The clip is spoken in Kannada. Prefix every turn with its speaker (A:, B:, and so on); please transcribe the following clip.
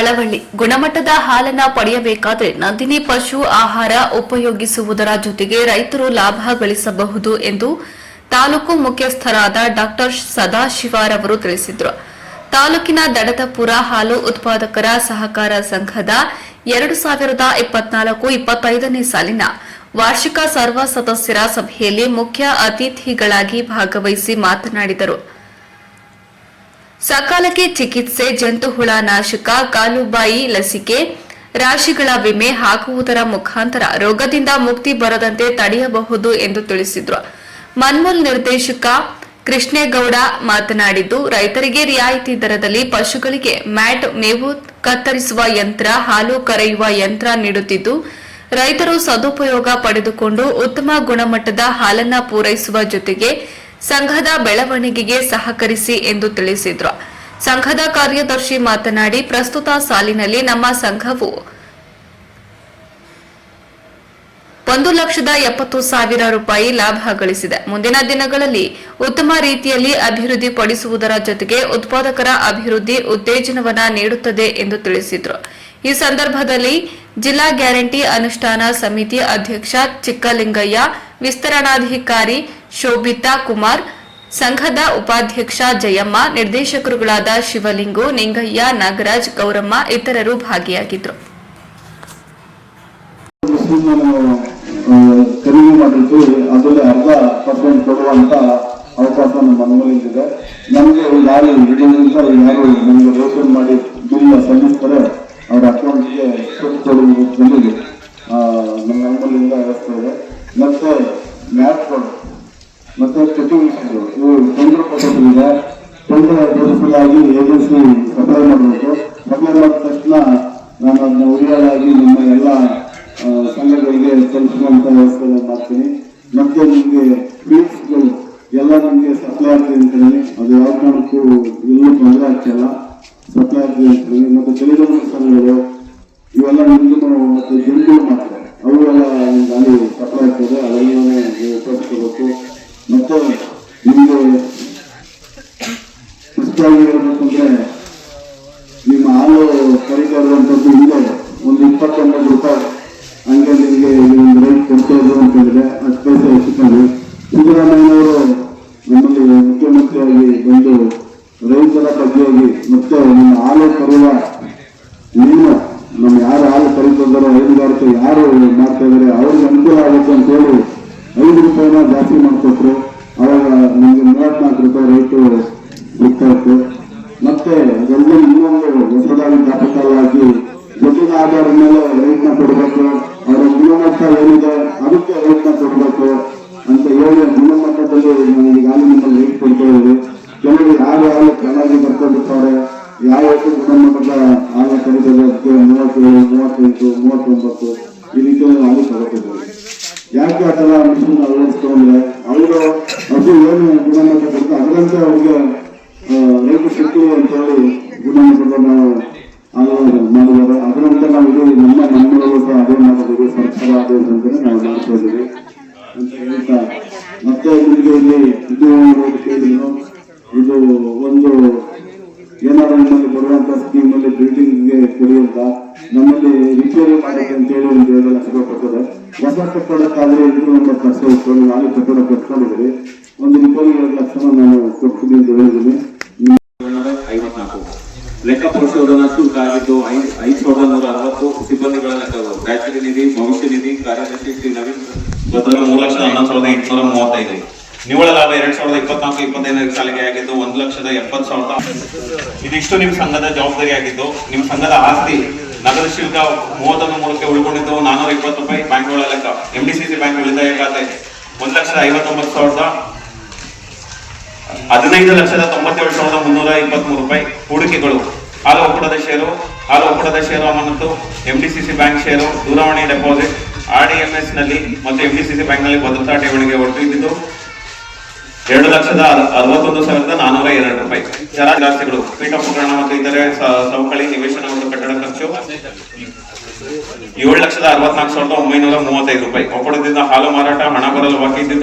A: ಮಳವಳ್ಳಿ ಗುಣಮಟ್ಟದ ಹಾಲನ್ನ ಪಡೆಯಬೇಕಾದರೆ ನಂದಿನಿ ಪಶು ಆಹಾರ ಉಪಯೋಗಿಸುವುದರ ಜೊತೆಗೆ ರೈತರು ಲಾಭ ಗಳಿಸಬಹುದು ಎಂದು ತಾಲೂಕು ಮುಖ್ಯಸ್ಥರಾದ ಡಾಕ್ಟರ್ ಸದಾಶಿವರವರು ತಿಳಿಸಿದರು. ತಾಲೂಕಿನ ದಡದಪುರ ಹಾಲು ಉತ್ಪಾದಕರ ಸಹಕಾರ ಸಂಘದ 2024-25ನೇ ಸಾಲಿನ ವಾರ್ಷಿಕ ಸರ್ವ ಸದಸ್ಯರ ಸಭೆಯಲ್ಲಿ ಮುಖ್ಯ ಅತಿಥಿಗಳಾಗಿ ಭಾಗವಹಿಸಿ ಮಾತನಾಡಿದರು. ಸಕಾಲಕ್ಕೆ ಚಿಕಿತ್ಸೆ, ಜಂತುಹುಳ ನಾಶಕ, ಕಾಲುಬಾಯಿ ಲಸಿಕೆ, ರಾಶಿಗಳ ವಿಮೆ ಹಾಕುವುದರ ಮುಖಾಂತರ ರೋಗದಿಂದ ಮುಕ್ತಿ ಬರದಂತೆ ತಡೆಯಬಹುದು ಎಂದು ತಿಳಿಸಿದರು. ಮನ್ಮೂಲ್ ನಿರ್ದೇಶಕ ಕೃಷ್ಣೇಗೌಡ ಮಾತನಾಡಿದ್ದು, ರೈತರಿಗೆ ರಿಯಾಯಿತಿ ದರದಲ್ಲಿ ಪಶುಗಳಿಗೆ ಮ್ಯಾಟ್, ಮೇವು ಕತ್ತರಿಸುವ ಯಂತ್ರ, ಹಾಲು ಕರೆಯುವ ಯಂತ್ರ ನೀಡುತ್ತಿದ್ದು, ರೈತರು ಸದುಪಯೋಗ ಪಡೆದುಕೊಂಡು ಉತ್ತಮ ಗುಣಮಟ್ಟದ ಹಾಲನ್ನ ಪೂರೈಸುವ ಜೊತೆಗೆ ಸಂಘದ ಬೆಳವಣಿಗೆಗೆ ಸಹಕರಿಸಿ ಎಂದು ತಿಳಿಸಿದರು. ಸಂಘದ ಕಾರ್ಯದರ್ಶಿ ಮಾತನಾಡಿ, ಪ್ರಸ್ತುತ ಸಾಲಿನಲ್ಲಿ ನಮ್ಮ ಸಂಘವು 1,70,000 ರೂಪಾಯಿ ಲಾಭ ಗಳಿಸಿದೆ. ಮುಂದಿನ ದಿನಗಳಲ್ಲಿ ಉತ್ತಮ ರೀತಿಯಲ್ಲಿ ಅಭಿವೃದ್ಧಿ ಪಡಿಸುವುದರ ಜೊತೆಗೆ ಉತ್ಪಾದಕರ ಅಭಿವೃದ್ಧಿ ಉತ್ತೇಜನವನ್ನ ನೀಡುತ್ತದೆ ಎಂದು ತಿಳಿಸಿದರು. ಈ ಸಂದರ್ಭದಲ್ಲಿ ಜಿಲ್ಲಾ ಗ್ಯಾರಂಟಿ ಅನುಷ್ಠಾನ ಸಮಿತಿ ಅಧ್ಯಕ್ಷ ಚಿಕ್ಕಲಿಂಗಯ್ಯ, ವಿಸ್ತರಣಾಧಿಕಾರಿ ಶೋಭಿತಾ ಕುಮಾರ್, ಸಂಘದ ಉಪಾಧ್ಯಕ್ಷ ಜಯಮ್ಮ, ನಿರ್ದೇಶಕರುಗಳಾದ ಶಿವಲಿಂಗು, ನಿಂಗಯ್ಯ, ನಾಗರಾಜ್, ಗೌರಮ್ಮ ಇತರರು ಭಾಗಿಯಾಗಿದ್ದರು.
B: ಖರೀದಿ ಮಾಡಲಿಕ್ಕೆ ಅದರಲ್ಲಿ 10% ಕೊಡುವಂತ ಅವಕಾಶ ನಮ್ಮ ಮನವೊಲಿಸಿದೆ. ನಮಗೆ ಯಾರು ಇಡೀನಿಂದ ಯಾರು ನಮಗೆ ರೇಷನ್ ಮಾಡಿ ಬಿಲ್ ಸಲ್ಲಿಸ್ತಾರೆ ಅವರ ಅಕೌಂಟ್ಗೆ ಕೊಡುವುದು ಜನರಿಗೆ ನಮ್ಮ ಮನವೊಲಿಂದ ವ್ಯವಸ್ಥೆ ಇದೆ. ಮತ್ತೆ ಮ್ಯಾಪ್ಗಳು ಮತ್ತೆ ಚೆಕಿಂಗ್ ಇವು ಟೆಂಡರ್ ಕೊಟ್ಟಿದೆ. ಟೆಂಡರ್ ಬೇಸಿಸಲಾಗಿ ಏಜೆನ್ಸಿ ಸಪ್ಲೈ ಮಾಡಬೇಕು. ಸಪ್ಲೈ ಮಾಡಿದ ತಕ್ಷಣ ನಾನು ಅದನ್ನ ಉರಿಯಾಲಾಗಿ ನಿಮ್ಮ ಎಲ್ಲ ಸಂಘಗಳಿಗೆ ತಲುಪುವಂತ ವ್ಯವಸ್ಥೆ ಮಾಡ್ತೀನಿ. ಮತ್ತೆ ನಿಮಗೆ ಫೀಸ್ಗಳು ಎಲ್ಲ ನಮಗೆ ಸಪ್ಲೈ ಆಗ್ತದೆ ಅಂತೀನಿ. ಅದು ಯಾವ ಕಾರಣಕ್ಕೂ ಎಲ್ಲೂ ತೊಂದರೆ ಆಗ್ತಿಲ್ಲ, ಸಪ್ಲೈ ಆಗ್ತದೆ ಅಂತೀನಿ. ಮತ್ತೆ ತೆಲುಗು ಸಂಘಗಳು ಇವೆಲ್ಲ ನಿಮಗೂ ಮತ್ತೆ ಜಂತುಗಳು ಮಾಡ್ತಾರೆ, ಅವುಗಳೆಲ್ಲ ಅಲ್ಲಿ ಸಪ್ಲೈ ಆಗ್ತದೆ. ಅದೆಲ್ಲನೇ ನೀವು ಉಪಯೋಗಿಸಬೇಕು. ಮತ್ತೆ ನಿಮಗೆ ಇಷ್ಟವಾಗಿ ಹೇಳ್ಬೇಕಂದ್ರೆ, ನಿಮ್ಮ ಹಾಲು ಕರೀತಾ ಇರುವಂಥದ್ದು ಹಿಂದೆ ಒಂದು 29 ರೂಪಾಯಿ ಹಂಗೆ ನಿಮಗೆ ರೈಟ್ ಕೊಡ್ತಾ ಇದ್ರು ಅಂತ ಹೇಳಿದ್ರೆ 10 ಪೈಸೆ ಹೆಚ್ಚುಕೊಂಡು ಸಿದ್ದರಾಮಯ್ಯನವರು ನಮ್ಮಲ್ಲಿ ಮುಖ್ಯಮಂತ್ರಿಯಾಗಿ ಬಂದು ರೈತರ ಬಗ್ಗೆಯಾಗಿ ಮತ್ತೆ ನಿಮ್ಮ ಹಾಲು ಕರೆಯುವ ನೀನು ನಮ್ಮ ಯಾರು ಹಾಲು ಕರೀತಿದ್ದಾರೋ ಹೈನುಗಾರಿಕೆ ಯಾರು ಮಾಡ್ತಾ ಇದ್ದಾರೆ ಅವ್ರಿಗೆ ಅನುಕೂಲ ಆಗುತ್ತೆ ಅಂತ ಹೇಳಿ 5 ರೂಪಾಯಿನ ಜಾಸ್ತಿ ಮಾಡಿಕೊಟ್ರು. ಅವಾಗ ನಮಗೆ 34 ರೂಪಾಯಿ ರೇಟು ಸಿಗ್ತಾ ಇತ್ತು. ಮತ್ತೆ ಅದೆಲ್ಲ ಇನ್ನೊಂದು ಹೊಸದಾಗಿ ಕ್ಯಾಪಿಟಲ್ ಆಗಿ ಜೊತೆಗೆ ಆಧಾರದ ಮೇಲೆ ರೇಟ್ನ ಕೊಡಬೇಕು. ಅವರ ಗುಣಮಟ್ಟ ಏನಿದೆ ಅದಕ್ಕೆ ರೇಟ್ನ ಕೊಡಬೇಕು ಅಂತ ಹೇಳಿ ಗುಣಮಟ್ಟದಲ್ಲಿ ಈಗಾಗಲೇ ನಿಮ್ಮಲ್ಲಿ ರೇಟ್ ಕೊಡ್ತಾ ಇದ್ದೀವಿ. ಕೆಲವರು ಯಾರು ಹಾಲು ಚೆನ್ನಾಗಿ ಬರ್ಕೊಂಡಿರ್ತಾರೆ, ಯಾವ ಗುಣಮಟ್ಟದ ಹಾಲು ಕರೀತಾರೆ ಅದಕ್ಕೆ 37, 38, 39 ಈ ರೀತಿಯಲ್ಲಿ ಹಾಲು ತಗೋತಿದ್ದಾರೆ. ಯಾಕೆ ಆ ಥರ ಮಿಷನ್ ಅಳವಡಿಸ್ಕೊಂಡ್ರೆ ಅವರು ಅದು ಏನು ಗುಣಮಟ್ಟ ಕೊಡ್ತಾರೆ ಅದರಂತೆ ಅವ್ರಿಗೆ ರೇಟ್ ಸಿಕ್ಕು ಅಂತ ಹೇಳಿ ಗುಣಮಟ್ಟದ ನಾವು ಹಾಲು ಮಾಡಿದ್ದಾರೆ. ಅದರಂತೆ ನಾವು ಇದು ನಮ್ಮ ಮನೆಯಲ್ಲೂ ಸಹ ಅದೇ ಮಾಡಿದ್ದೀವಿ, ಸರ್ಕಾರ ಅದೇ ಅಂತಲೇ ನಾವು ಮಾಡ್ತಾ ಇದ್ದೀವಿ ಅಂತ ಹೇಳ್ತಾ, ಮತ್ತೆ ನಿಮಗೆ ಇಲ್ಲಿ ಇದು ಕೇಳಿದ್ರು, ಇದು ಒಂದು ಏನಾದ್ರು ನಮ್ಮಲ್ಲಿ ಬರುವಂತ ಸ್ಕೀಮಲ್ಲಿ ಬಿಲ್ಡಿಂಗ್ಗೆ ಕೊಡುವಂತ ನಮ್ಮಲ್ಲಿ ರಿಪೇರಿ ಮಾಡೋಕೆ ಅಂತೇಳಿ ಒಂದು 2 ಲಕ್ಷ ರೂಪಾಯಿ ಕೊಡ್ತದೆ. ಹೊಸ ಕಟ್ಟಡಕ್ಕಾದ್ರೆ 9 ಲಕ್ಷ ಇಟ್ಕೊಂಡು ನಾಳೆ ಕಟ್ಟಡ ಕಟ್ಕೊಂಡಿದ್ದೀವಿ. ಒಂದು ರಿಪೇರಿ 2 ಲಕ್ಷ ನಾನು ಕೊಡ್ತೀನಿ ಅಂತ ಹೇಳಿದ್ದೀನಿ.
C: 54 ಲೆಕ್ಕ ಪರಿಶೋಧನಾ ಶುಲ್ಕ ಆಗಿದ್ದು 5,160 ಸಿಬ್ಬಂದಿಗಳ ಲೆಕ್ಕಗಳು. ಗ್ರಾಚ್ಯುಟಿ ನಿಧಿ, ಭವಿಷ್ಯ ನಿಧಿ, ಕಾರ್ಯದರ್ಶಿ ಶ್ರೀ ನವೀನ್ 3,11,835. ನಿವ್ವಳ ಲಾಭ 2024-25 ಸಾಲಿಗೆ ಆಗಿದ್ದು 1,70,70,000. ಇದಿಷ್ಟು ನಿಮ್ಮ ಸಂಘದ ಜವಾಬ್ದಾರಿ ಆಗಿದ್ದು, ನಿಮ್ಮ ಸಂಘದ ಆಸ್ತಿ ನಗದು ಶುಲ್ಕ 31 ಉಳ್ಕೊಂಡಿದ್ದು 420 ರೂಪಾಯಿ. ಬ್ಯಾಂಕ್ಗಳ ಲೆಕ್ಕ MDCC ಬ್ಯಾಂಕ್ ಉಳಿತಾಯ ಖಾತೆ 1,59,000, 15,97,323 ರೂಪಾಯಿ. ಹೂಡಿಕೆಗಳು ಹಾಲು ಒಕ್ಕೂಟದ ಷೇರು ಅಮಾನತು, MDCC ಬ್ಯಾಂಕ್ ಷೇರು, ದೂರವಾಣಿ ಡೆಪಾಸಿಟ್, RDMS ನಲ್ಲಿ ಮತ್ತು MDCC ಬ್ಯಾಂಕ್ ನಲ್ಲಿ ಭದ್ರತಾ ಠೇವಣಿಗೆ ಒಟ್ಟು ಇದ್ದಿದ್ದು 2,61,402 ರೂಪಾಯಿ. ಚರಾಸ್ತಿಗಳು ಪೀಠೋಪಕರಣ ಮತ್ತು ಇತರೆ ಸವಕಳಿ, ನಿವೇಶನ ಮತ್ತು ಕಟ್ಟಡ ಖರ್ಚು 7,64,935 ರೂಪಾಯಿ. ಒಕ್ಕೂಟದಿಂದ ಹಾಲು ಮಾರಾಟ ಹಣ ಬರಲು ಬಾಕಿ ಇದ್ದಿದ್ದು